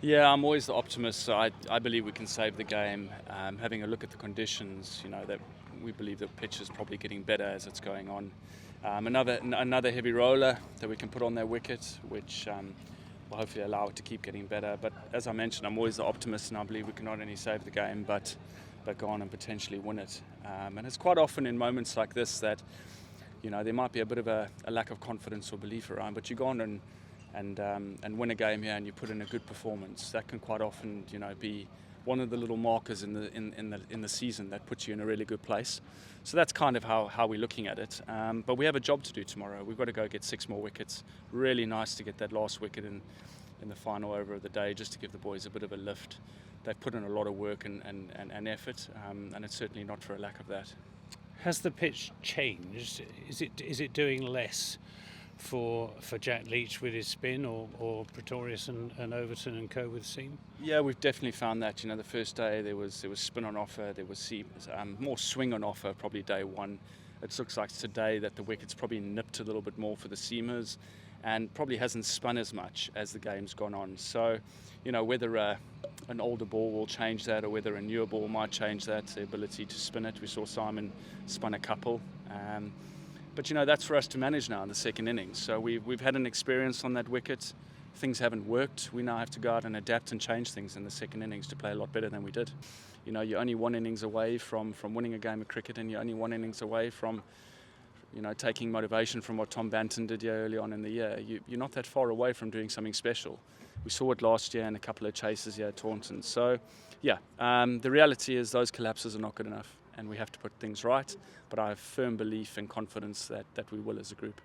Yeah, I'm always the optimist. So I believe we can save the game. Having a look at the conditions, that we believe the pitch is probably getting better as it's going on. Another heavy roller that we can put on their wicket, which will hopefully allow it to keep getting better. But as I mentioned, I'm always the optimist, and I believe we can not only save the game, but go on and potentially win it. And it's quite often in moments like this that there might be a bit of a lack of confidence or belief around, but you go on and win a game here and you put in a good performance. That can quite often be one of the little markers in the season that puts you in a really good place. So that's kind of how we're looking at it. But we have a job to do tomorrow. We've got to go get 6 more wickets. Really nice to get that last wicket in the final over of the day, just to give the boys a bit of a lift. They've put in a lot of work and effort, and it's certainly not for a lack of that. Has the pitch changed? Is it doing less for Jack Leach with his spin, or Pretorius and Overton and co with seam? Yeah, we've definitely found that. The first day there was spin on offer, there was seam, more swing on offer probably day one. It looks like today that the wicket's probably nipped a little bit more for the seamers and probably hasn't spun as much as the game's gone on. So, whether an older ball will change that or whether a newer ball might change that, the ability to spin it. We saw Simon spun a couple. But that's for us to manage now in the second innings. So we've had an experience on that wicket. Things haven't worked. We now have to go out and adapt and change things in the second innings to play a lot better than we did. You're only 1 innings away from winning a game of cricket, and you're only 1 innings away from taking motivation from what Tom Banton did here early on in the year. You're not that far away from doing something special. We saw it last year in a couple of chases here at Taunton. So, yeah, the reality is those collapses are not good enough, and we have to put things right. But I have firm belief and confidence that we will as a group.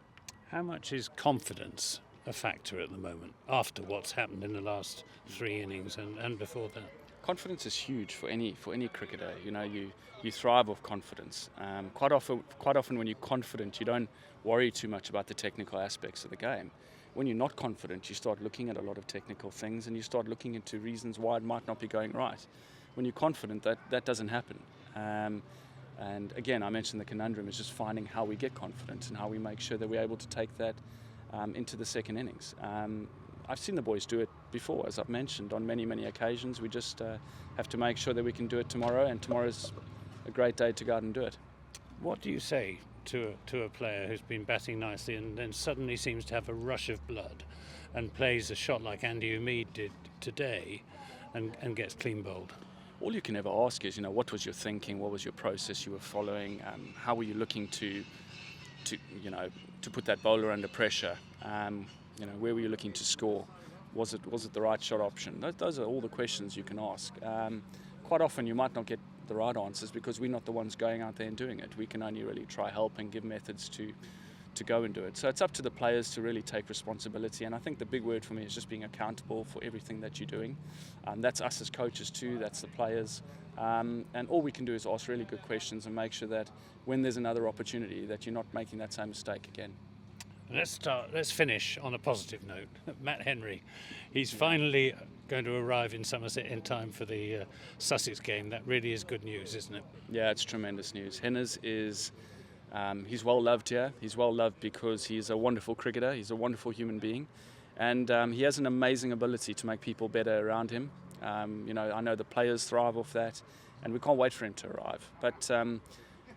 How much is confidence a factor at the moment, after what's happened in the last 3 innings and before that? Confidence is huge for any cricketer. You thrive off confidence. Quite often when you're confident, you don't worry too much about the technical aspects of the game. When you're not confident, you start looking at a lot of technical things and you start looking into reasons why it might not be going right. When you're confident, that doesn't happen. And again, I mentioned the conundrum is just finding how we get confident and how we make sure that we're able to take that into the second innings. I've seen the boys do it before, as I've mentioned, on many, many occasions. We just have to make sure that we can do it tomorrow, and tomorrow's a great day to go out and do it. What do you say to a player who's been batting nicely and then suddenly seems to have a rush of blood and plays a shot like Andy Umeed did today and gets clean bowled? All you can ever ask is, what was your thinking? What was your process you were following? How were you looking to put that bowler under pressure? Where were you looking to score? Was it the right shot option? Those are all the questions you can ask. Quite often you might not get the right answers because we're not the ones going out there and doing it. We can only really try help and give methods to go and do it. So it's up to the players to really take responsibility, and I think the big word for me is just being accountable for everything that you're doing. That's us as coaches too, that's the players. And all we can do is ask really good questions and make sure that when there's another opportunity that you're not making that same mistake again. Let's finish on a positive note. Matt Henry, he's finally going to arrive in Somerset in time for the Sussex game. That really is good news, isn't it? Yeah, it's tremendous news. Henners is he's well loved here. He's well loved because he's a wonderful cricketer. He's a wonderful human being, and he has an amazing ability to make people better around him. I know the players thrive off that, and we can't wait for him to arrive. But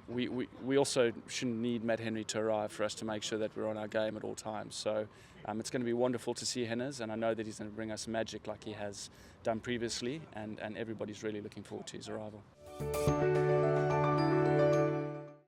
we also shouldn't need Matt Henry to arrive for us to make sure that we're on our game at all times. So it's going to be wonderful to see Henners, and I know that he's going to bring us magic like he has done previously, and everybody's really looking forward to his arrival.